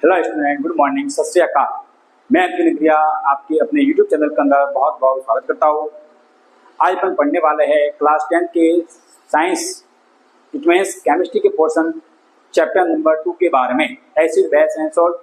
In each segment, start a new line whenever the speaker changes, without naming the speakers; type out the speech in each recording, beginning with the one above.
Hello student, good morning, सत श्री अकाल। मैं अंकित निक्रिया आपके अपने यूट्यूब चैनल के अंदर बहुत बहुत स्वागत करता हूँ। आज अपन पढ़ने वाले हैं क्लास 10 के साइंस इट मीन्स केमिस्ट्री के पोर्शन चैप्टर नंबर 2 के बारे में, एसिड बेस एंड सॉल्ट।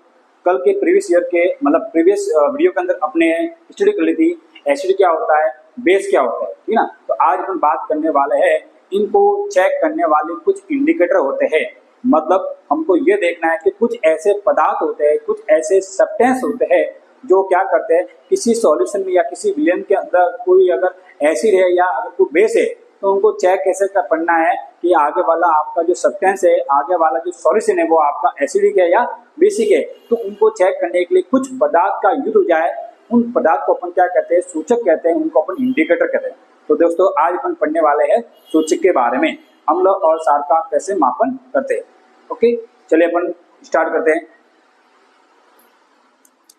कल के प्रीवियस ईयर के प्रीवियस वीडियो के अंदर अपने स्टडी कर ली थी एसिड क्या होता है, बेस क्या होता है, ठीक ना। तो आज अपन बात करने वाले हैं इनको चेक करने वाले कुछ इंडिकेटर होते हैं। मतलब हमको ये देखना है कि कुछ ऐसे पदार्थ होते हैं, कुछ ऐसे सब्सटेंस होते हैं जो क्या करते हैं किसी सॉल्यूशन में या किसी विलयन के अंदर कोई अगर एसिड है या अगर कोई बेस है तो उनको चेक कैसे करना है कि आगे वाला आपका जो सब्सटेंस है, आगे वाला जो सॉल्यूशन है वो आपका एसिडिक है या बेसिक है। तो उनको चेक करने के लिए कुछ पदार्थ का यूज हो जाए, उन पदार्थ को अपन क्या कहते हैं, सूचक कहते हैं, उनको अपन इंडिकेटर कहते हैं। तो दोस्तों आज अपन पढ़ने वाले हैं सूचक के बारे में, अम्ल और क्षार का कैसे मापन करते हैं। ओके, चलिए अपन स्टार्ट करते हैं।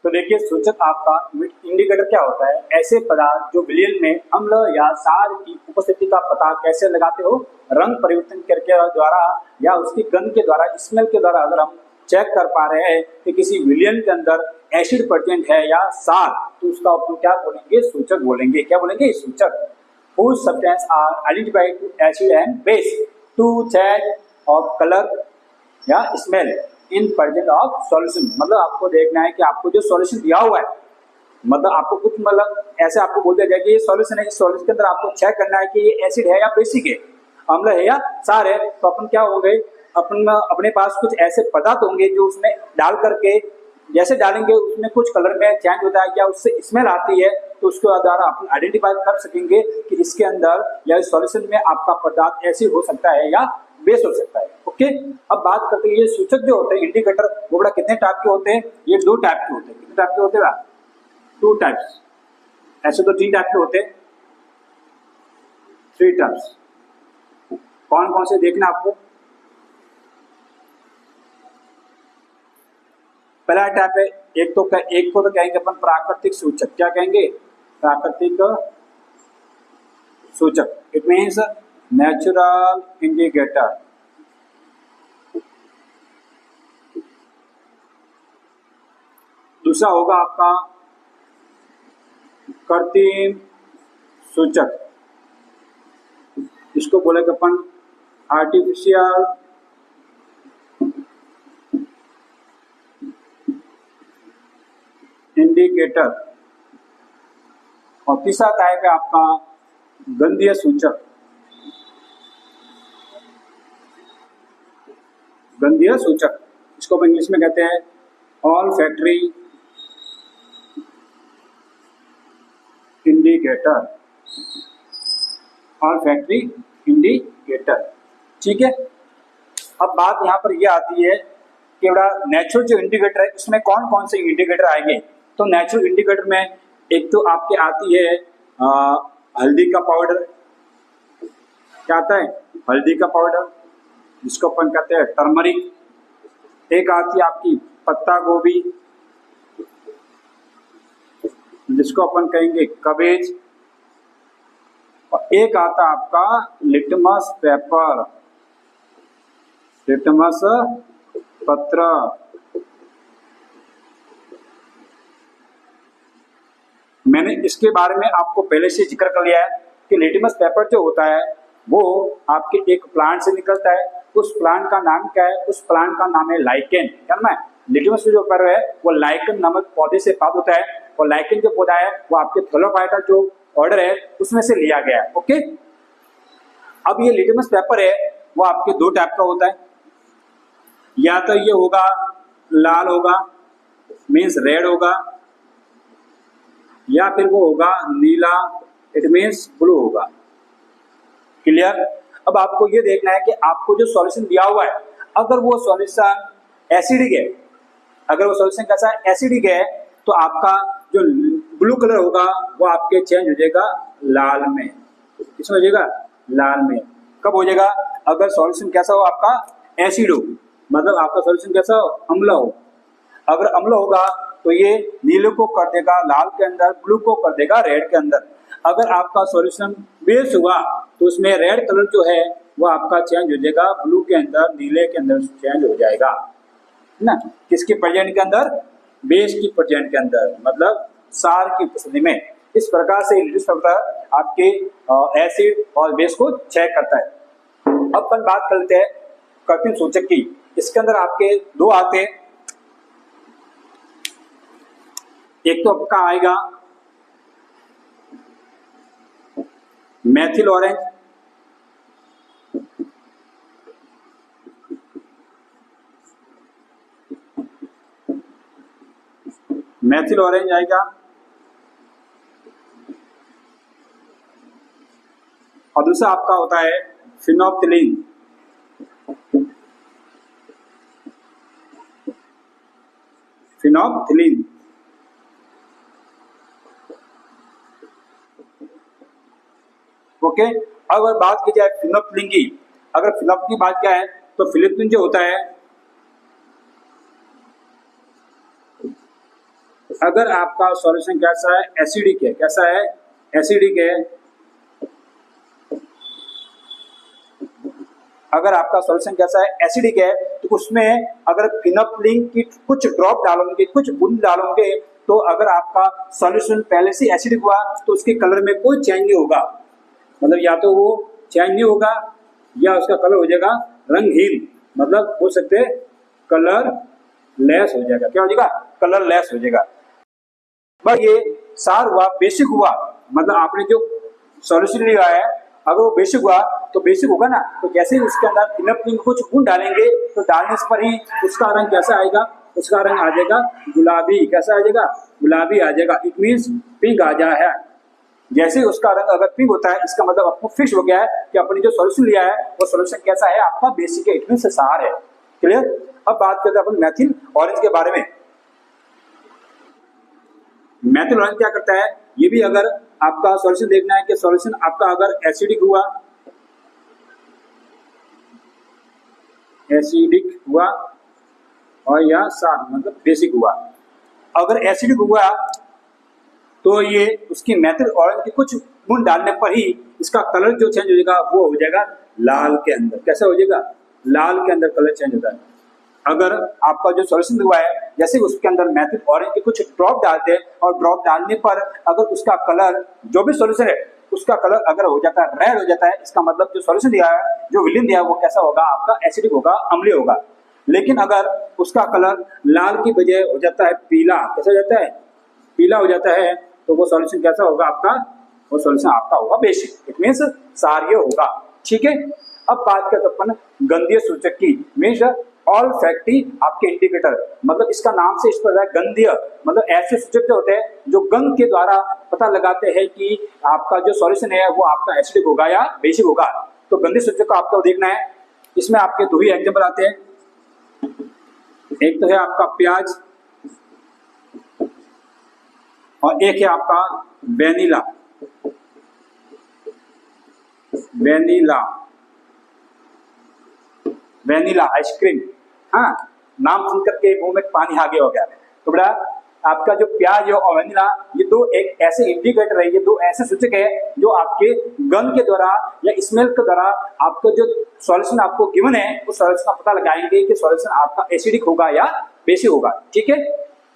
तो देखिए सूचक आपका इंडिकेटर क्या होता है, ऐसे पदार्थ जो विलयन में अम्ल या क्षार की उपस्थिति का पता कैसे लगाते हो, रंग परिवर्तन करके द्वारा या उसकी गंध के द्वारा, स्मेल के द्वारा अगर हम चेक कर पा रहे हैं कि किसी विलयन के अंदर एसिड प्रेजेंट है या क्षार, तो उसका अपन क्या बोलेंगे, सूचक बोलेंगे। क्या बोलेंगे, सूचक। Whose substance are identified to acid and base to change of color या smell in present of solution. मतलब आपको देखना है कि आपको जो सॉल्यूशन दिया हुआ है, मतलब आपको कुछ ऐसे आपको बोल दिया जाए कि ये सॉल्यूशन है, इस सॉल्यूशन के अंदर आपको चेक करना है कि ये एसिड है या बेसिक है, अम्ल है या क्षार है। तो अपन क्या होंगे, अपने पास कुछ ऐसे पदार्थ होंगे जो उसमें डाल करके जैसे डालेंगे उसमें कुछ कलर में चेंज होता है या उससे स्मेल आती है, तो उसके द्वारा अपन आइडेंटिफाई कर सकेंगे कि इसके अंदर या इस सॉल्यूशन में आपका पदार्थ एसिड हो सकता है या बेस हो सकता है। ओके, अब बात करते हैं ये सूचक जो होते हैं इंडिकेटर, वो बड़ा कितने टाइप के होते हैं, ये 2 टाइप के होते हैं। कितने टाइप के होते हैं, 2 टाइप्स। ऐसे तो 3 टाइप के होते हैं, 3 टाइप्स। कौन कौन से देखना आपको। पहला टाइप है, एक को तो कहेंगे अपन प्राकृतिक सूचक। क्या कहेंगे, प्राकृतिक सूचक। It means natural indicator. दूसरा होगा आपका कृत्रिम सूचक, इसको बोलेंगे अपन आर्टिफिशियल इंडिकेटर। और तीसरा टाइप है आपका गंधीय सूचक। गंधीय सूचक, इसको हम इंग्लिश में कहते हैं ऑल्फैक्टरी इंडिकेटर। ऑल्फैक्टरी इंडिकेटर, ठीक है। अब बात यहाँ पर यह आती है कि बड़ा नेचुरल जो इंडिकेटर है उसमें कौन कौन से इंडिकेटर आएंगे। तो नेचुरल इंडिकेटर में एक तो आपके आती है हल्दी का पाउडर। क्या आता है, हल्दी का पाउडर, जिसको अपन कहते हैं टर्मरिक। एक आती है आपकी पत्ता गोभी, जिसको अपन कहेंगे कबेज। और एक आता है आपका लिटमस पेपर, लिटमस पत्र। मैंने इसके बारे में आपको पहले से जिक्र कर लिया है कि लिटमस पेपर जो होता है वो आपके एक प्लांट से निकलता है। उस प्लांट का नाम क्या है, उस प्लांट का नाम है लाइकेन। क्या नाम है, लिटमस जो पेपर है वो लाइकेन नामक पौधे से प्राप्त होता है। और लाइकेन जो पौधा है वो आपके थैलोफाइटा जो ऑर्डर है उसमें से लिया गया है। ओके, अब ये लिटमस पेपर है वो आपके 2 टाइप का होता है। या तो ये होगा लाल होगा, मीन्स रेड होगा, या फिर वो होगा नीला, इट मीन्स ब्लू होगा। क्लियर। अब आपको ये देखना है कि आपको जो सॉल्यूशन दिया हुआ है, अगर वो सॉल्यूशन एसिडिक है, अगर वो सॉल्यूशन कैसा है, एसिडिक है, तो आपका जो ब्लू कलर होगा वो आपके चेंज हो जाएगा लाल में। किसमें हो जाएगा, लाल में। कब हो जाएगा, अगर सॉल्यूशन कैसा हो, आपका एसिड हो, मतलब आपका सॉल्यूशन कैसा हो, अम्ल हो। अगर अम्ल होगा तो ये नीले को कर देगा लाल के अंदर, ब्लू को कर देगा रेड के अंदर। अगर आपका सॉल्यूशन बेस हुआ तो उसमें रेड कलर जो है वो आपका चेंज हो जाएगा ब्लू के अंदर, नीले के अंदर चेंज हो जाएगा। ना, किसके प्रेजेंट के अंदर, बेस की प्रेजेंट के अंदर, मतलब सार की उपस्थिति में। इस प्रकार से रिड्यूस फैक्टर आपके एसिड और बेस को चेक करता है। अब अपन बात करते हैं कर्तन सूचक की। इसके अंदर आपके दो आते हैं, एक तो आपका आएगा मैथिल ऑरेंज, मैथिल ऑरेंज आएगा, और दूसरा आपका होता है फिनोप्थिलीन। Phenolphthalein okay. अगर बात की जाए फिनोप्थिलीन की, अगर फिनोप्थिलीन की बात क्या है तो फिनोप्थिलीन जो होता है, अगर आपका सॉल्यूशन कैसा है, एसिडिक है, कैसा है, एसिडिक है, अगर आपका सॉल्यूशन कैसा है, एसिडिक है, तो उसमें अगर फिनोप्थिलीन की कुछ ड्रॉप डालोगे, कुछ बूंद डालोगे, तो अगर आपका सॉल्यूशन पहले से एसिडिक हुआ तो उसके कलर में कोई चेंज नहीं होगा, मतलब या तो वो चेंज नहीं होगा या उसका कलर हो जाएगा रंगहीन, मतलब हो सकते हैं कलर लेस हो जाएगा। क्या हो जाएगा, कलर लेस हो जाएगा। बस ये सार हुआ, बेसिक हुआ, मतलब आपने जो सॉल्यूशन लिया है अगर वो बेसिक हुआ तो बेसिक होगा ना, तो जैसे ही उसके अंदर फिनोप्थिलीन कुछ बूंद डालेंगे तो डालने पर ही उसका रंग कैसा आएगा, उसका रंग आ जाएगा गुलाबी। कैसा आ जाएगा, गुलाबी आ जाएगा, इट मीन्स पिंक आ जाए है। जैसे उसका रंग अगर पिंक होता है, इसका मतलब आपको फिक्स हो गया है कि अपने जो सॉल्यूशन लिया है वो सॉल्यूशन कैसा है, आपका बेसिक है, इट मीन्स सार है। क्लियर। अब बात करते हैं अपन मैथिल ऑरेंज के बारे में। मैथिल ऑरेंज क्या करता है, ये भी अगर आपका सॉल्यूशन देखना है कि सॉल्यूशन आपका अगर एसिडिक हुआ, एसिडिक हुआ और या सार मतलब बेसिक हुआ, अगर एसिडिक हुआ तो ये उसकी मैथिल ऑरेंज की कुछ बूंद डालने पर ही इसका कलर जो चेंज हो जाएगा वो हो जाएगा लाल के अंदर। कैसा हो जाएगा, लाल के अंदर कलर चेंज होता है। अगर आपका जो सॉल्यूशन हुआ है, जैसे उसके अंदर मैथिल ऑरेंज के कुछ ड्रॉप डालते हैं और ड्रॉप डालने पर अगर उसका कलर, जो भी सॉल्यूशन है उसका कलर अगर हो जाता है रेड हो जाता है, इसका मतलब जो सॉल्यूशन दिया है, जो विलेन दिया है वो कैसा होगा, आपका एसिडिक होगा, अम्लीय होगा। लेकिन अगर उसका कलर लाल की बजाय हो जाता है पीला, कैसा हो जाता है, पीला हो जाता है, तो वो सॉल्यूशन कैसा होगा आपका, वो सॉल्यूशन आपका होगा बेसिक, इट मींस सारीय होगा। ठीक है। अब बात करते अपन गंधीय सूचक की, मीन्स ऑल्फैक्टी आपके इंडिकेटर, मतलब इसका नाम से इस पर गंधीय, मतलब ऐसे सूचक जो होते हैं जो गंध के द्वारा पता लगाते हैं कि आपका जो सॉल्यूशन है वो आपका एसिडिक होगा या बेसिक होगा। तो गंधीय सूचक को आपको देखना है, इसमें आपके दो ही एग्जांपल आते हैं, एक तो है आपका प्याज और एक है आपका वेनिला। वेनिला, वेनिला आइसक्रीम, हाँ, नाम सुन करके मुंह में पानी आ गया हो गया। तो बड़ा आपका जो प्याज है और वेनिला, ये दो एक ऐसे इंडिकेटर है, ये दो ऐसे सूचक है जो आपके गंध के द्वारा या स्मेल के द्वारा आपको जो सॉल्यूशन आपको गिवन है उस सॉल्यूशन का पता लगाएंगे कि सॉल्यूशन आपका एसिडिक होगा या बेसिक होगा। ठीक है।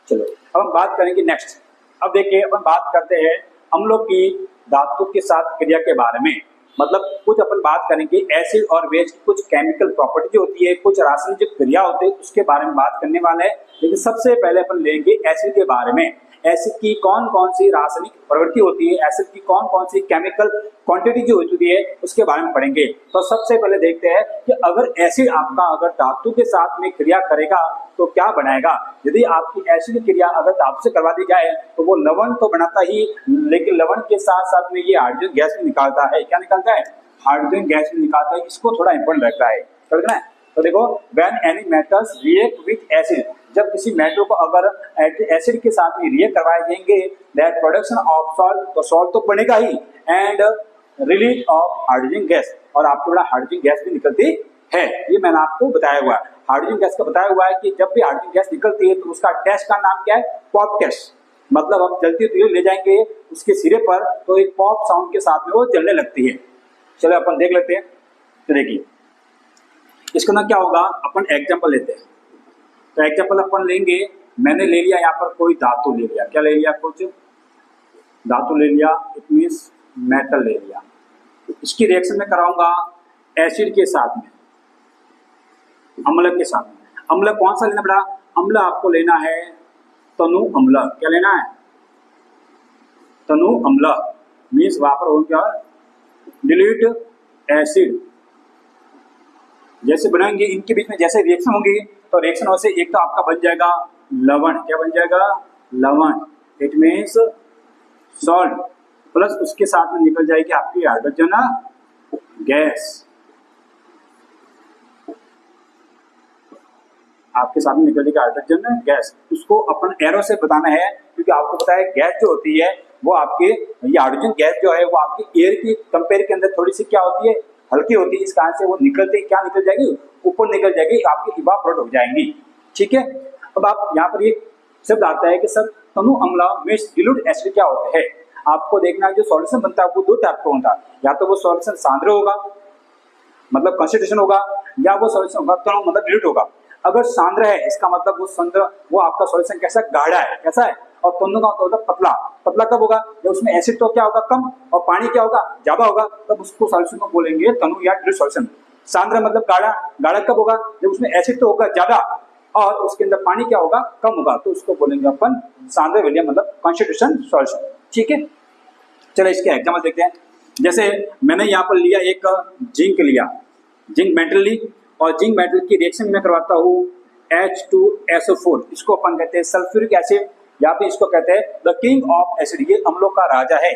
चलो अब हम बात करेंगे नेक्स्ट। अब देखिए अपन बात करते हैं अम्लों की धातु के साथ क्रिया के बारे में, मतलब कुछ अपन बात करेंगे एसिड और बेस की कुछ केमिकल प्रॉपर्टी होती है, कुछ रासायनिक जो क्रिया होते हैं उसके बारे में बात करने वाला है। लेकिन सबसे पहले अपन लेंगे एसिड के बारे में। एसिड की कौन कौन सी रासायनिक प्रवृत्ति होती है, एसिड की कौन कौन सी केमिकल क्वांटिटी जो होती है उसके बारे में पढ़ेंगे। तो सबसे पहले देखते हैं कि अगर एसिड आपका अगर धातु के साथ में क्रिया करेगा तो क्या बनाएगा। यदि आपकी एसिड क्रिया अगर धातु से करवा दी जाए तो वो लवण तो बनाता ही, लेकिन लवण के साथ साथ में ये हाइड्रोजन गैस भी निकालता है। क्या निकालता है, हाइड्रोजन गैस भी निकालता है। इसको थोड़ा इंपॉर्टेंट लगता है, समझना है। तो देखो, when any metals react with acid, जब किसी मेटल को अगर एसिड के साथ में रिएक्ट करवाए जाएंगे, दैट प्रोडक्शन ऑफ सॉल्ट, तो सॉल्ट तो बनेगा ही, and release of hydrogen gas, और आपको बड़ा हाइड्रोजन गैस भी निकलती है। ये मैंने आपको बताया हुआ है, हाइड्रोजन गैस का बताया हुआ है कि जब भी हाइड्रोजन गैस निकलती है तो उसका टेस्ट का नाम क्या है, पॉप टेस्ट। मतलब हम जलती हुई ले जाएंगे उसके सिरे पर तो एक पॉप साउंड के साथ में वो जलने लगती है। चलो अपन देख लेते हैं। तो देखिए इसका ना क्या होगा, अपन एग्जांपल लेते हैं। तो एग्जाम्पल अपन लेंगे, मैंने ले लिया यहाँ पर कोई धातु ले लिया, क्या ले लिया, कुछ धातु ले लिया, इट मीन्स मेटल ले लिया। इसकी रिएक्शन में कराऊंगा एसिड के साथ में, अम्ल के साथ में। अम्ल कौन सा लेना पड़ा, अम्ल आपको लेना है तनु अम्ल। क्या लेना है, तनु अम्ल, मीन्स वहां पर हो क्या, डिलीट एसिड। जैसे बनाएंगे इनके बीच में जैसे रिएक्शन होंगी तो रिएक्शन वैसे एक तो आपका बन जाएगा लवण, क्या बन जाएगा, लवण, इट मीन्स सॉल्ट, प्लस उसके साथ में निकल जाएगी आपकी हाइड्रोजन गैस, आपके सामने निकल जाएगा हाइड्रोजन गैस। उसको अपन एरो से बताना है क्योंकि आपको पता है गैस जो होती है वो आपके, ये हाइड्रोजन गैस जो है वो आपकी एयर की कंपेयर के अंदर थोड़ी सी क्या होती है, हल्की होती है। इस कारण से वो निकलते क्या निकल जाएगी, ऊपर निकल जाएगी, आपकी इवापोरेट हो जाएंगी। ठीक है, अब आप यहाँ पर ये शब्द आता है कि सर तनु अम्ल में डिल्यूट एसिड क्या होता है। आपको देखना है जो सॉल्यूशन बनता है वो दो टाइप का होता है, या तो वो सॉल्यूशन सांद्र होगा मतलब कंसंट्रेशन होगा, या वो सॉल्यूशन होगा तनु मतलब डिल्यूट होगा। अगर सांद्र है इसका मतलब वो सांद्र, वो आपका सॉल्यूशन कैसा, गाढ़ा है, कैसा है, और तनु का होता है पतला। पतला कब होगा, जब उसमें एसिड तो क्या होगा कम और पानी क्या होगा ज्यादा होगा, तब उसको सॉल्यूशन को बोलेंगे तनु या डिल्यूट सॉल्यूशन। सांद्र मतलब गाढ़ा, गाढ़ा कब होगा, जब उसमें एसिड तो होगा ज्यादा और उसके अंदर पानी क्या होगा कम होगा, तो उसको बोलेंगे अपन सांद्र विलयन मतलब कंसंट्रेशन सॉल्यूशन। ठीक है, चलो इसके एग्जाम्पल देखते हैं। जैसे मैंने यहाँ पर लिया एक जिंक लिया, जिंक मेटल ली, और जिंक मेटल की रिएक्शन में करवाता हूँ H2SO4, इसको अपन कहते हैं सल्फ्यूरिक एसिड, या फिर इसको कहते हैं द किंग ऑफ एसिड, ये अम्लों का राजा है।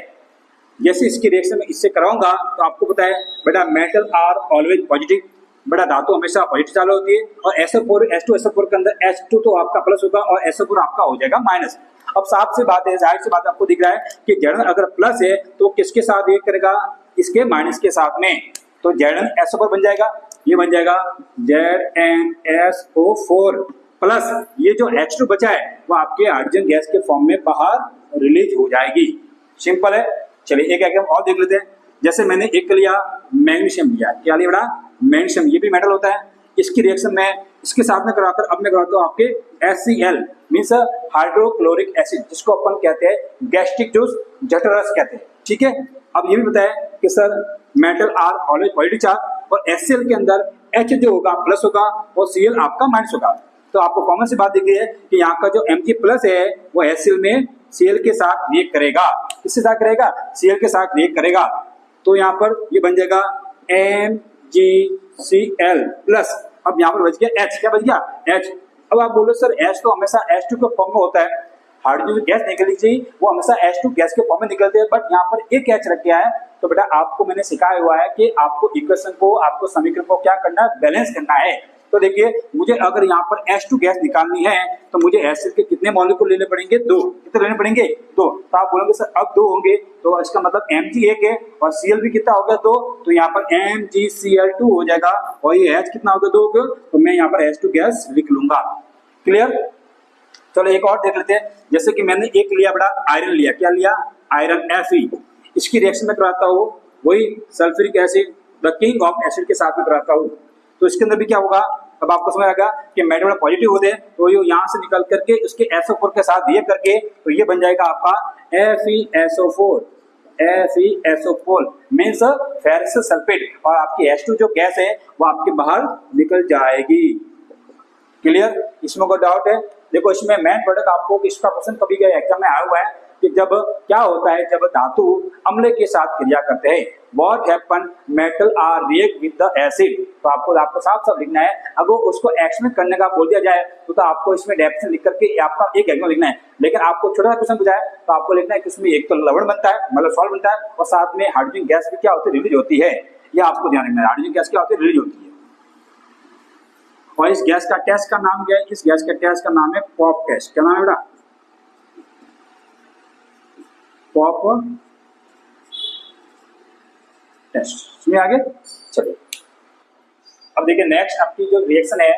जैसे इसकी रिएक्शन में इससे कराऊंगा तो आपको पता है बेटा मेटल आर ऑलवेज पॉजिटिव, बड़ा धातु हमेशा पॉजिटिव चालू होती है, और H2SO4 के अंदर H2 तो आपका प्लस होगा और SO4 आपका हो जाएगा माइनस। अब साफ सी बात है, जाहिर सी बात आपको दिख रहा है कि जड़न अगर प्लस है तो किसके साथ रिएक्ट करेगा, इसके माइनस के साथ में, तो जड़न SO4 बन जाएगा, ये बन जाएगा ZnSO4 प्लस ये जो H2 बचा है वो आपके हाइड्रोजन गैस के फॉर्म में बाहर रिलीज हो जाएगी। सिंपल है। चलिए एक एग्जाम्पल और देख लेते हैं। जैसे मैंने एक लिया मैग्नीशियम लिया, क्या लिया बड़ा, मैग्नीशियम, ये भी मेटल होता है। इसकी रिएक्शन में इसके साथ में कराकर अब मैं कराता हूँ आपके HCl मीन्स हाइड्रोक्लोरिक एसिड, जिसको अपन कहते हैं गैस्ट्रिक जूस, जठरस कहते हैं। ठीक है, अब ये भी बताया कि sir metal are always positive charge और HCl के अंदर H जो होगा प्लस होगा और Cl आपका माइनस होगा। तो आपको कॉमन सी बात दिख रही है कि यहाँ का जो Mg प्लस है वो HCl में Cl के साथ रिएक्ट करेगा। किसके साथ करेगा, Cl के साथ रिएक्ट करेगा। तो यहाँ पर ये बन जाएगा MgCl प्लस, अब यहाँ पर बच गया H, क्या बच गया H। अब आप बोलो सर H तो हमेशा H2 के फॉर्म में होता है, हाइड्रोजन जो गैस निकलनी चाहिए वो हमेशा H2 गैस के फॉर्म में निकलते हैं, बट यहाँ पर एक H रख गया है। तो बेटा आपको मैंने सिखाया हुआ है कि आपको इक्वेशन को, आपको समीकरण को क्या करना है, बैलेंस करना है। तो देखिए मुझे अगर यहाँ पर H2 गैस निकालनी है तो मुझे HCl के कितने मॉलिक्यूल लेने पड़ेंगे, 2। कितने लेने पड़ेंगे, 2। तो आप बोलोगे सर अब 2 होंगे, तो इसका मतलब Mg 1 है और Cl भी कितना हो गया 2, तो यहाँ पर MgCl2 हो जाएगा और ये H कितना होगा 2 होगा, तो मैं यहाँ पर H2 गैस लिख लूंगा। क्लियर। चलो एक और देख लेते हैं। जैसे कि मैंने एक लिया बड़ा आयरन लिया, क्या लिया, आयरन Fe, इसकी रिएक्शन में कराता हूँ वही sulphuric acid the king of acid के साथ में कराता हूँ। तो इसके अंदर भी क्या होगा, अब आपको समझ आएगा कि मेटल पॉजिटिव होते हैं तो ये यहाँ से निकल करके उसके SO4 के साथ रिएक्ट करके तो ये बन जाएगा आपका FeSO4, FeSO4 means ferrous sulphate, और आपकी H2 जो गैस है वो आपके बाहर निकल जाएगी। क्लियर, इसमें कोई डाउट है। देखो इसमें मेन प्रोडक्ट आपको इसका क्वेश्चन कभी गया एग्जाम में आया हुआ है कि जब क्या होता है, जब धातु अम्ल के साथ क्रिया करते हैं, what happen, metal are react with the acid. तो आपको साफ साफ लिखना है। अगर उसको एक्सप्लेन करने का बोल दिया जाए तो आपको इसमें डेफिनेशन लिख करके आपका एक एग्जाम लिखना है। लेकिन आपको छोटा सा क्वेश्चन पूछा है तो आपको लिखना है कि उसमें एक तो लवण बनता है मतलब सॉल्ट बनता है और साथ में हाइड्रोजन गैस भी क्या होती है, रिलीज होती है। यह आपको ध्यान रखना है, हाइड्रोजन गैस क्या होती है, रिलीज होती है। और इस गैस का टेस्ट का नाम क्या है, इस गैस के टेस्ट का नाम है पॉप टेस्ट। क्या नाम है बेटा, पॉप टेस्ट। इसमें आगे चलिए अब देखिए नेक्स्ट आपकी जो रिएक्शन है,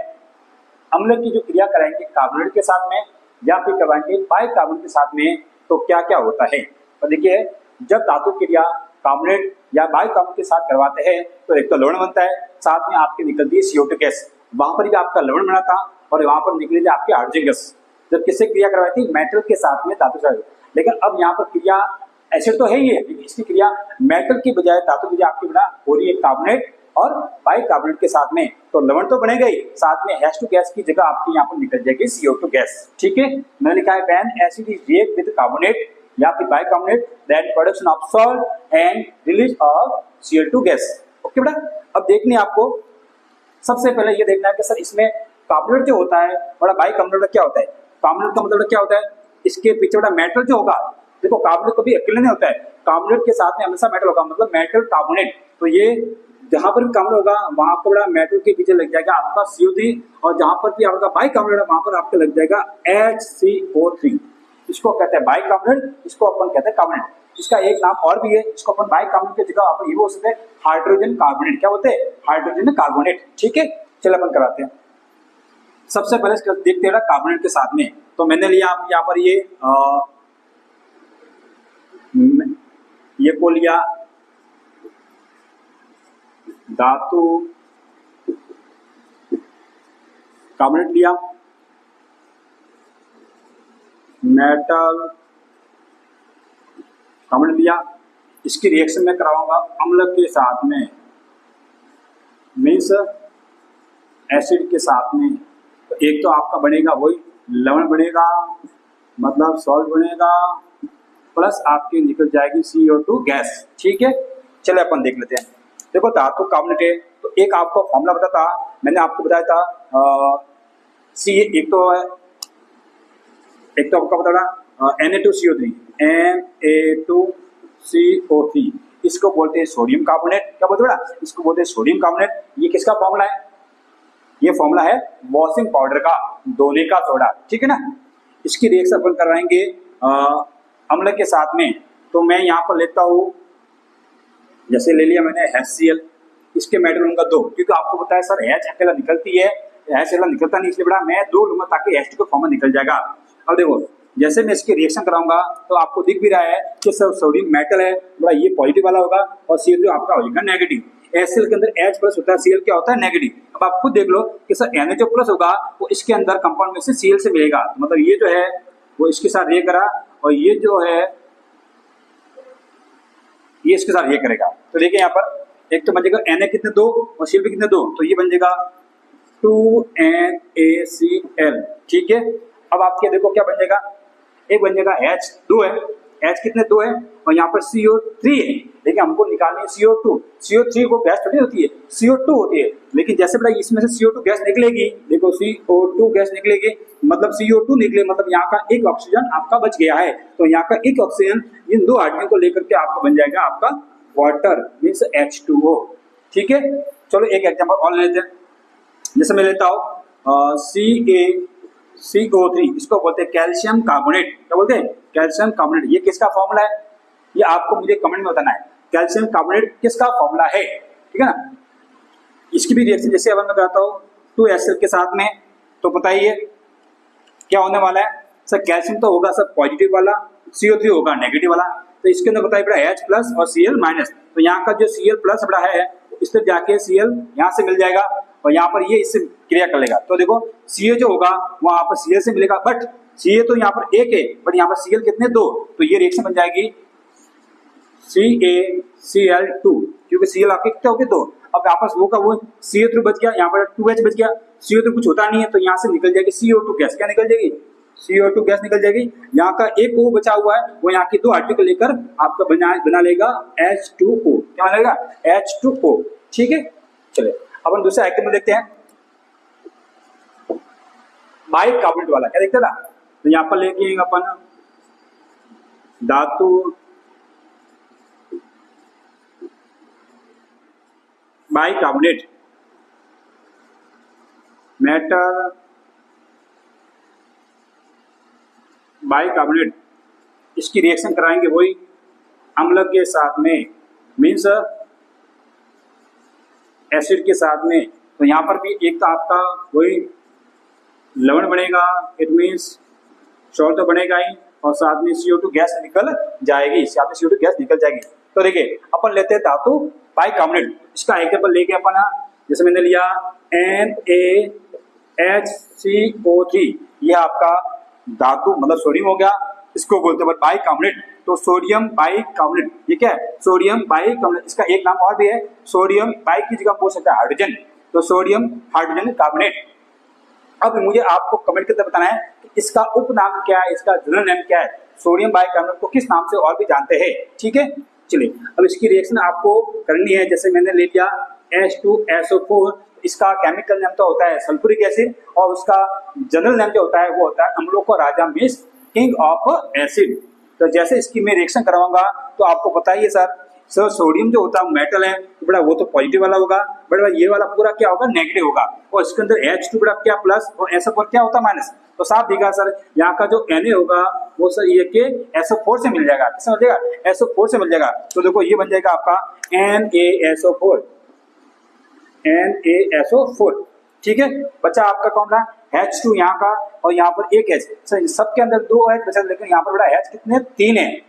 अम्ल की जो क्रिया कराएंगे कार्बोनेट के साथ में या फिर करवाएंगे बाइकार्बोनेट के साथ में, तो क्या क्या होता है। तो देखिए जब धातु क्रिया कार्बोनेट या बाइकार्बोनेट के साथ करवाते हैं तो एक तो लवण बनता है, साथ में आपकी निकलती है CO2 गैस, वहां पर भी आपका लवण बना था और वहां पर निकली थी आपकी हाइड्रोजन गैस। जब किससे क्रिया करवाई थी? मेटल के साथ में धातु से। लेकिन अब यहाँ पर क्रिया एसिड तो है ही है, लेकिन इसकी क्रिया मेटल की बजाय धातु की आपकी बना हो रही है कार्बोनेट और बाइकार्बोनेट के साथ में। तो लवण तो बनेगा ही, साथ में H2 गैस की जगह आपकी यहाँ पर निकल जाएगी CO2 गैस। ठीक है, मैंने लिखा है when acid is react with carbonate या फिर bicarbonate then production of salt and release of CO2 gas. Okay बेटा, अब देखनी है आपको सबसे पहले ये देखना है कि सर इसमें कार्बोनेट जो होता है बड़ा बाइकार्बोनेट क्या होता है? कार्बोनेट का मतलब क्या होता है? इसके पीछे बड़ा मेटल जो होगा, देखो कार्बोनेट कभी अकेले नहीं होता है, कार्बोनेट के साथ में हमेशा मेटल होगा, मतलब मेटल कार्बोनेट। तो ये जहां पर भी कार्बोनेट होगा वहां पर बड़ा मेटल के पीछे लग जाएगा आपका CO3, और जहां पर भी आपका बाइकार्बोनेट है वहां पर आपका लग जाएगा HCO3। इसको कहते हैं बाइकार्बोनेट, इसको अपन कहते हैं कार्बोनेट। इसका एक नाम और भी है, इसको अपन बाइकार्बोनेट की जगह अपन ये बोल सकते हैं हाइड्रोजन कार्बोनेट। क्या बोलते हैं? Hydrogen carbonate. ठीक है, चलो अपन कराते हैं। सबसे पहले देखते हैं कार्बोनेट के साथ में। तो मैंने लिया यहाँ पर ये को लिया धातु कार्बोनेट लिया, मेटल कार्बोनेट लिया। इसकी रिएक्शन में कराऊंगा अम्ल के साथ में, मीन्स एसिड के साथ में। तो एक तो आपका बनेगा वही लवण बनेगा, मतलब सॉल्ट बनेगा, प्लस आपकी निकल जाएगी CO2 गैस। ठीक है, चलिए अपन देख लेते हैं। देखो धातु कार्बोनेट है, तो एक आपको फॉर्मूला बताया था, मैंने आपको बताया था एक तो आपका बताया Na2CO3 Na2CO3, इसको बोलते हैं सोडियम कार्बोनेट। क्या बोलते हैं बेटा? इसको बोलते हैं सोडियम कार्बोनेट। ये किसका फॉर्मूला है? ये फॉर्मूला है वॉशिंग पाउडर का, धोने का सोडा। ठीक है ना। इसकी रिएक्शन अपन करवाएंगे अम्ल के साथ में। तो मैं यहाँ पर लेता हूँ, जैसे ले लिया मैंने HCl, इसके मेटल लूंगा 2, क्योंकि आपको पता है सर H अकेला निकलती है, H अकेला निकलता नहीं, इसलिए बड़ा मैं 2 लूंगा ताकि H2 का फॉर्मूला निकल जाएगा। अब देखो जैसे मैं इसकी रिएक्शन कराऊंगा तो आपको दिख भी रहा है कि सर सोडियम मेटल है, बड़ा ये पॉजिटिव वाला होगा और CO2 आपका हो जाएगा नेगेटिव। HCl के अंदर H प्लस होता है, Cl क्या होता है? नेगेटिव। अब आप खुद देख लो कि सर Na जो प्लस होगा वो इसके अंदर कंपाउंड में से Cl से मिलेगा, मतलब ये जो है वो इसके साथ ये करा और ये जो है ये इसके साथ ये करेगा। तो देखिए यहाँ पर एक तो बन जाएगा Na कितने 2 और Cl भी कितने 2, तो ये बन जाएगा 2NaCl। ठीक है, अब आपके देखो क्या बन जाएगा, एक बन जाएगा H2 है, H कितने 2 है और यहाँ पर CO3 है, लेकिन हमको निकालनी है CO2। CO3 को गैस थोड़ी होती है, CO2 होती है। लेकिन जैसे बड़ा इसमें से CO2 गैस निकलेगी, देखो CO2 गैस निकलेगी मतलब CO2 निकले, मतलब यहाँ का एक ऑक्सीजन आपका बच गया है। तो यहाँ का एक ऑक्सीजन इन 2 हाइड्रोजन को लेकर के आपका बन जाएगा आपका वाटर, मीन्स H2O। ठीक है, चलो एक एग्जाम्पल और ले लेते हैं। जैसे मैं लेता हूँ CaCO3, इसको बोलते हैं कैल्शियम कार्बोनेट। क्या बोलते हैं? Calcium carbonate. ये किसका फॉर्मूला है ये आपको मुझे कमेंट में बताना है, कैल्शियम कार्बोनेट किसका फॉर्मूला है। ठीक है ना। इसकी भी रिएक्शन जैसे अब मैं बताता हूँ 2HCl के साथ में, तो बताइए क्या होने वाला है। सर कैल्शियम तो होगा सर पॉजिटिव वाला, CO3 होगा नेगेटिव वाला। तो इसके अंदर बताइए बड़ा H प्लस और Cl माइनस। तो यहाँ का जो Cl प्लस बड़ा है इस पर जाके Cl यहाँ से मिल जाएगा और यहाँ पर ये इससे क्रिया कर लेगा। तो देखो Ca जो होगा वहां पर Cl से मिलेगा, बट Ca तो यहाँ पर 1 है, बट यहाँ पर Cl कितने 2, तो ये रिएक्शन बन जाएगी CaCl2, क्योंकि Cl आपके कितने हो गए 2। अब यहाँ पर वो का वो CO3 बच गया, यहाँ पर 2H बच गया, CO3 कुछ होता नहीं है, तो यहाँ से निकल जाएगी CO2 गैस। क्या निकल जाएगी? CO2 गैस निकल जाएगी। यहाँ का एक O बचा हुआ है, वो यहाँ की 2 हाइड्रोजन को लेकर आपका बना लेगा H2O। क्या बनेगा? H2O। ठीक है, चलिए अपन दूसरा एग्जाम्पल देखते हैं, बाइकार्बोनेट वाला। क्या देखते हैं ना, तो यहाँ पर लेके अपन धातु बाइकार्बोनेट, मेटल बाइकार्बोनेट, इसकी रिएक्शन कराएंगे वही अम्ल के साथ में, मीन्स एसिड के साथ में। तो यहाँ पर भी एक तो आपका वही लवण बनेगा, इट मीन्स सॉल्ट तो बनेगा ही, और साथ में CO2 गैस निकल जाएगी, साथ में CO2 गैस निकल जाएगी। तो देखिए अपन लेते हैं धातु बाइकार्बोनेट। इसका एग्जाम्पल लेके अपन, जैसे मैंने लिया HCO3, ये आपका धातु मतलब सोडियम हो गया, इसको बोलते हैं बाइकार्बोनेट। तो सोडियम बाइकार्बोनेट, ये क्या है? Sodium bicarbonate. इसका एक नाम और भी है, सोडियम बाइक की जगह बोल सकते हैं हाइड्रोजन, तो सोडियम हाइड्रोजन कार्बोनेट। अब मुझे आपको कमेंट करके बताना है कि इसका उपनाम क्या है, इसका जनरल नेम क्या है। सोडियम बाइकार्बोनेट को किस नाम से और भी जानते हैं, ठीक है। चलिए अब इसकी रिएक्शन आपको करनी है। जैसे मैंने ले लिया H2SO4, इसका केमिकल नेम तो होता है सल्फ्यूरिक एसिड, और उसका जनरल नेम जो होता है वो होता है अम्लों का राजा, मींस किंग ऑफ एसिड। तो जैसे इसकी मैं रिएक्शन करवाऊंगा तो आपको पता ही है सर सोडियम जो होता है मेटल है तो बड़ा वो तो पॉजिटिव वाला होगा, बड़ा ये वाला पूरा क्या होगा, नेगेटिव होगा। और इसके अंदर H2 बड़ा क्या प्लस, और SO4 क्या होता है माइनस। तो साफ दिखा सर, यहाँ का जो Na होगा वो सर ये के SO4 से मिल जाएगा। किससे मिल जाएगा? SO4 से मिल जाएगा। तो देखो ये बन जाएगा आपका NaSO4, NaSO4, ठीक है। बच्चा आपका कौन था? H2 यहाँ का, और यहाँ पर एक H। सर सबके अंदर 2 H बचा, लेकिन यहाँ पर बड़ा H कितने? 3 है,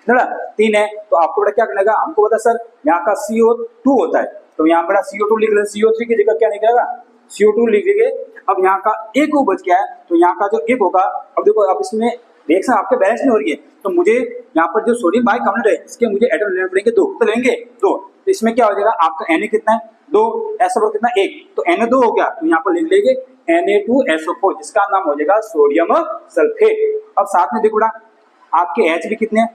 3 है। तो आपको बड़ा क्या करना है, हमको बता सर यहाँ का CO2 होता है, तो यहाँ बड़ा CO2 लिख लेते, CO3 की जगह क्या निकलेगा? CO2 लिखेंगे। अब यहाँ का एक वो बच गया है, तो यहाँ का जो एक होगा, अब देखो अब इसमें रिएक्शन आपके बैलेंस नहीं हो रही है, तो मुझे यहाँ पर जो सोडियम बाइकार्बोनेट है इसके मुझे एटम लेने पड़ेंगे 2, तो लेंगे 2। तो इसमें क्या हो जाएगा आपका Na कितना है? 2, SO4 कितना? 1, तो Na2 हो गया, तो यहाँ पर लिख लेंगे Na2SO4, जिसका नाम हो जाएगा सोडियम सल्फेट। अब साथ में देखो आपके H भी कितने?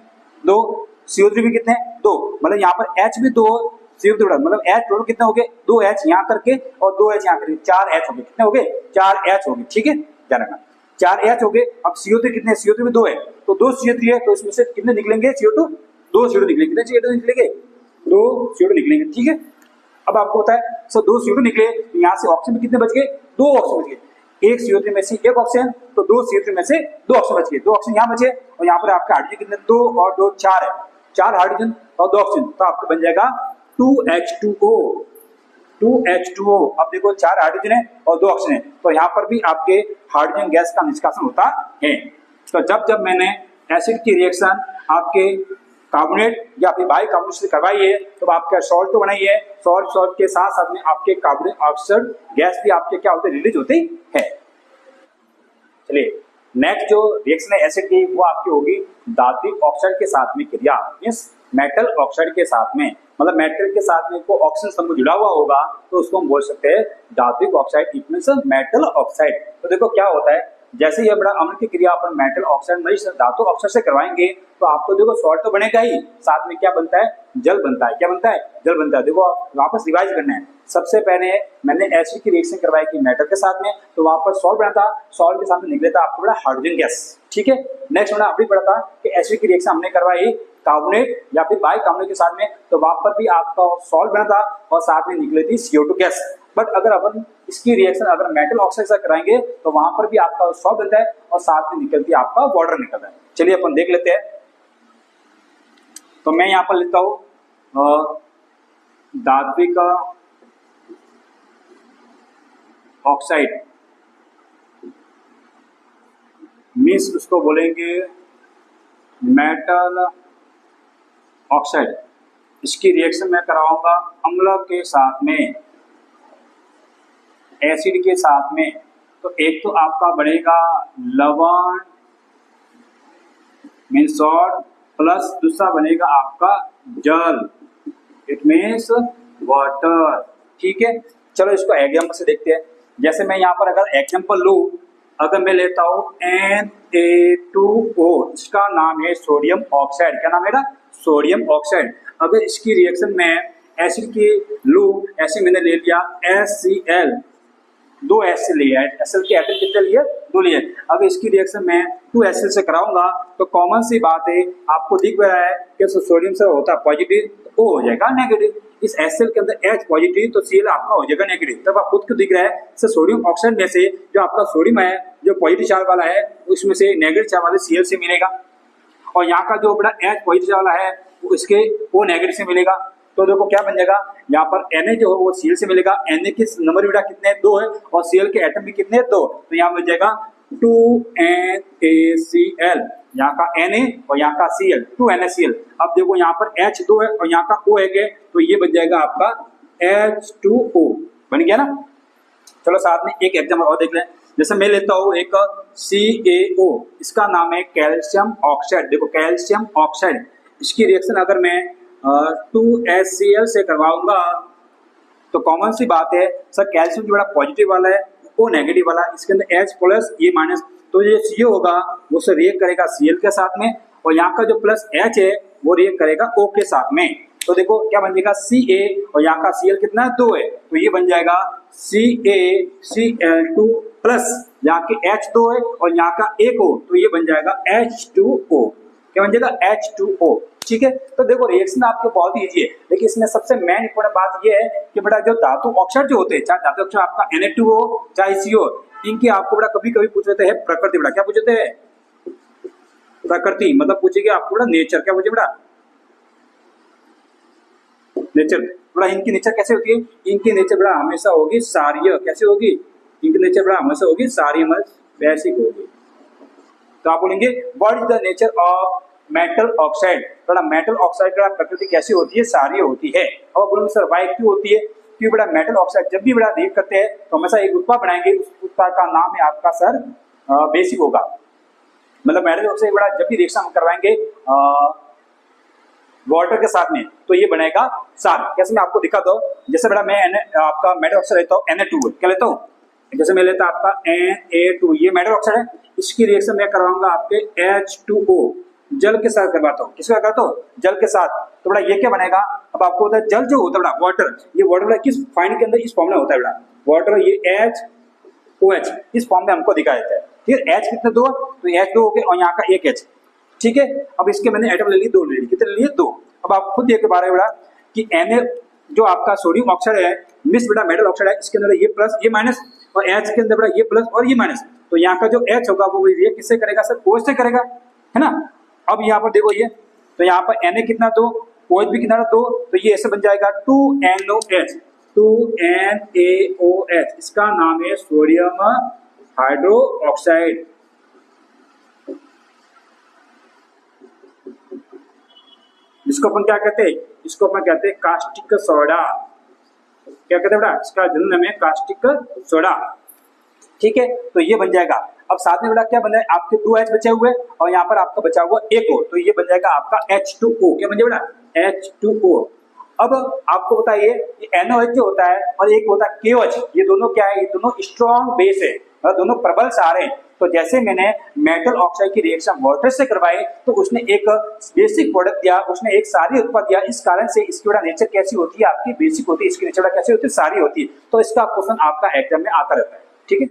2, CO3 भी कितने? 2, मतलब यहाँ पर H भी 2, CO3 मतलब H टोटल कितने हो गए? 2H यहाँ करके और 2H यहाँ करके 4H हो गए। कितने हो गए? 4H हो गए, ठीक है, ध्यान रखना 4H हो गए। अब CO3 कितने? CO3 में 2 है, तो 2 CO3 है, तो इसमें से कितने निकलेंगे? CO2, 2 CO2 निकलेंगे। कितने CO2 निकलेंगे? 2 CO2 निकलेंगे, ठीक है। अब आपको पता है सर 2 CO2 निकले, यहाँ से ऑक्सीजन कितने बच गए? 2 ऑक्सीजन बच गए। एक CO3 में से एक ऑक्सीजन, तो 2 CO3 में से 2 ऑक्सीजन बच गए। 2 ऑक्सीजन यहाँ बचे, और यहाँ पर आपका हाइड्रोजन कितने? 2 और 2 4 है, 4 हाइड्रोजन और 2 ऑक्सीजन, तो आपको बन जाएगा 2H2O, 2H2O। अब देखो 4 हाइड्रोजन है और 2 ऑक्सीजन है, तो यहाँ पर भी आपके हाइड्रोजन गैस का निष्कासन होता है। तो जब मैंने एसिड की रिएक्शन आपके कार्बोनेट या फिर बाइकार्बोनेट से करवाई है, तो आपका सॉल्ट तो बनाई है, सॉल्ट के साथ साथ में आपके कार्बन डाइऑक्साइड गैस भी आपके क्या होते हैं? रिलीज होती है। चलिए नेक्स्ट जो रिएक्शन है एसिड की, वो आपकी होगी धात्विक ऑक्साइड के साथ में क्रिया, मींस मेटल ऑक्साइड के साथ में, मतलब मेटल के साथ में को ऑक्सीजन समूह जुड़ा हुआ होगा, तो उसको हम बोल सकते हैं धात्विक oxide, it means metal oxide. तो देखो क्या होता है, जैसे ये बड़ा अम्ल की क्रिया अपन मेटल ऑक्साइड में धातु ऑक्साइड से करवाएंगे, तो आपको देखो सॉल्ट तो बनेगा ही, साथ में क्या बनता है? जल बनता है। क्या बनता है? जल बनता है। देखो वापस रिवाइज करना है। सबसे पहले मैंने एसिड की रिएक्शन करवाई थी मेटल के साथ में, तो वहां पर सॉल्ट बना था, सॉल्ट के साथ में निकले था आपको बड़ा हाइड्रोजन गैस, ठीक है। नेक्स्ट मैंने अभी पढ़ा था कि एसिड की रिएक्शन हमने करवाई कार्बोनेट या फिर बाइकार्बोनेट के साथ में, तो वहां पर भी आपका सॉल्ट बना था और साथ में निकली थी CO2 गैस। बट अगर अपन इसकी रिएक्शन अगर मेटल ऑक्साइड से कराएंगे, तो वहां पर भी आपका सॉल्ट बनता है और साथ में निकलती है आपका वाटर निकलता है। चलिए अपन देख लेते हैं। तो मैं यहाँ पर लिखता हूँ धात्विक ऑक्साइड, मीन्स उसको बोलेंगे मेटल ऑक्साइड। इसकी रिएक्शन मैं कराऊंगा अम्ल के साथ में, एसिड के साथ में। तो एक तो आपका बनेगा लवण मीन्स सॉल्ट, प्लस दूसरा बनेगा आपका जल, इट मीन्स वाटर, ठीक है। चलो इसको एग्जाम्पल से देखते हैं। जैसे मैं यहाँ पर अगर एग्जाम्पल लूँ, अगर मैं लेता हूँ Na2O, इसका नाम है सोडियम ऑक्साइड। क्या नाम है? Sodium oxide. अगर इसकी रिएक्शन में एसिड की लूँ, ऐसे मैंने ले लिया HCl, 2 HCl लिया है, HCl के एटम कितने लिए? 2 लिए। अब इसकी रिएक्शन में 2 HCl से कराऊंगा, तो कॉमन सी बात है आपको दिख रहा है कि सोडियम से होता है पॉजिटिव, तो O हो जाएगा नेगेटिव। इस HCl के अंदर H पॉजिटिव, तो Cl आपका हो जाएगा नेगेटिव। तब आप खुद को दिख रहा है सर सोडियम ऑक्साइड में से जो आपका सोडियम है जो पॉजिटिव चार्ज वाला है, उसमें से नेगेटिव चार्ज वाले Cl से मिलेगा, और यहाँ का जो बड़ा H पॉजिटिव वाला है वो इसके O नेगेटिव से मिलेगा। तो देखो क्या बन जाएगा, यहाँ पर Na जो है वो Cl से मिलेगा। Na के नंबर बेटा कितने? 2 है, और Cl के एटम भी कितने? 2। तो यहाँ बन जाएगा 2NaCl, यहाँ का Na और यहाँ का Cl, 2NaCl। अब देखो यहाँ पर H2 है और यहाँ का O है, तो ये बन जाएगा आपका H2O, बन गया ना। चलो साथ में एक एग्जाम्पल और देख लें। जैसे मैं लेता हूँ एक CaO, इसका नाम है कैल्शियम ऑक्साइड। देखो कैल्शियम ऑक्साइड, इसकी रिएक्शन अगर मैं 2HCl से करवाऊंगा तो कॉमन सी बात है सर कैल्शियम जो बड़ा पॉजिटिव वाला है वो नेगेटिव वाला, इसके अंदर H प्लस ये माइनस, तो ये CO होगा वो से रिएक्ट करेगा Cl के साथ में, और यहाँ का जो प्लस H है वो रिएक्ट करेगा O के साथ में। तो देखो क्या बन जाएगा Ca, और यहाँ का Cl कितना है 2 है, तो ये बन जाएगा CaCl2 प्लस यहाँ के H 2 है और यहाँ का 1 O, तो ये बन जाएगा H2O। क्या बन जाएगा H2O। ठीक है, तो देखो रिएक्शन आपके बहुत ही इजी है, लेकिन इसमें सबसे मेन इंपॉर्टेंट बात ये है कि बेटा जो धातु ऑक्साइड जो होते हैं, चाहे धातु ऑक्साइड आपका Na2 हो चाहे CO, इनकी आपको बेटा कभी कभी पूछ लेते हैं प्रकृति। बेटा क्या पूछते हैं? प्रकृति, मतलब पूछेगी आपको बेटा नेचर। क्या पूछे बेटा? नेचर। बेटा इनकी नेचर कैसे होती है? इनकी नेचर बेटा हमेशा होगी सारीय। कैसे होगी? इनकी नेचर बेटा हमेशा होगी सारीय, मतलब बेसिक होगी। तो आप बोलेंगे what is the nature of metal oxide. बेटा मेटल ऑक्साइड का प्रकृति कैसी होती है? सारीय होती है। और बोलेंगे सर वाई क्यों होती है? क्योंकि बेटा मेटल ऑक्साइड जब भी बेटा रिएक्ट करते हैं तो हमेशा एक उत्पाद बनाएंगे, उस उत्पाद का नाम है आपका सर बेसिक होगा। मतलब मेटल ऑक्साइड बेटा जब भी रिएक्शन करवाएंगे वाटर के साथ में तो ये बनेगा सार। कैसे मैं आपको दिखाता हूँ। जैसे बेटा मैं आपका मेटल ऑक्साइड लेता हूँ Na2, क्या लेता हूँ? जैसे मैं लेता आपका Na2, ये मेटल ऑक्साइड है, इसकी रिएक्शन मैं करवाऊंगा आपके H2O, जल के साथ करवाता हूँ। किसका करता हूँ? जल के साथ। तो बेटा ये क्या बनेगा? अब आपको होता है जल जो होता है बेटा वाटर, ये वाटर बेटा किस फाइन के अंदर इस फॉर्म में होता है बेटा वाटर, ये HOH इस फॉर्म में हमको दिखाया जाता है। ठीक है, H कितने 2, तो H2 हो गए और यहाँ का 1 H। ठीक है, अब इसके मैंने एटम ले ली 2 ले ली, कितने ले लिए 2। अब आप खुद देख पा रहे हो बेटा कि Na जो आपका सोडियम ऑक्साइड है, मिस बेटा मेटल ऑक्साइड है, इसके अंदर ये प्लस ये माइनस, और H के अंदर बेटा ये प्लस और ये माइनस, तो यहाँ का जो H होगा वो रिएक्ट किससे करेगा सर? OH से करेगा, है ना। अब यहाँ पर देखो ये, तो यहाँ पर Na कितना 2, OH भी कितना 2, तो ये ऐसे बन जाएगा 2NOH, 2NaOH, इसका नाम है सोडियम हाइड्रोक्साइड। इसको अपन क्या कहते हैं? इसको अपन कहते हैं कास्टिक सोडा। क्या कहते हैं बेटा? इसका जनरल नाम है कास्टिक सोडा। ठीक है, तो ये बन जाएगा। अब साथ में बेटा क्या बन जाएगा? आपके 2H बचे हुए और यहाँ पर आपका बचा हुआ 1 O, तो ये बन जाएगा आपका H2O। क्या बन जाएगा बेटा? H2O। अब आपको बताइए NOH जो होता है और एक होता है KOH, ये दोनों क्या है? ये दोनों स्ट्रॉन्ग बेस है, मतलब दोनों प्रबल सारे हैं। तो जैसे मैंने मेटल ऑक्साइड की रिएक्शन वाटर से करवाई तो उसने एक बेसिक प्रोडक्ट दिया, उसने एक सारी उत्पाद दिया। इस कारण से इसकी बेटा नेचर कैसी होती है? आपकी बेसिक होती है। इसकी नेचर कैसी होती है? सारी होती है। तो इसका क्वेश्चन आपका एग्जाम में आता रहता है। ठीक है।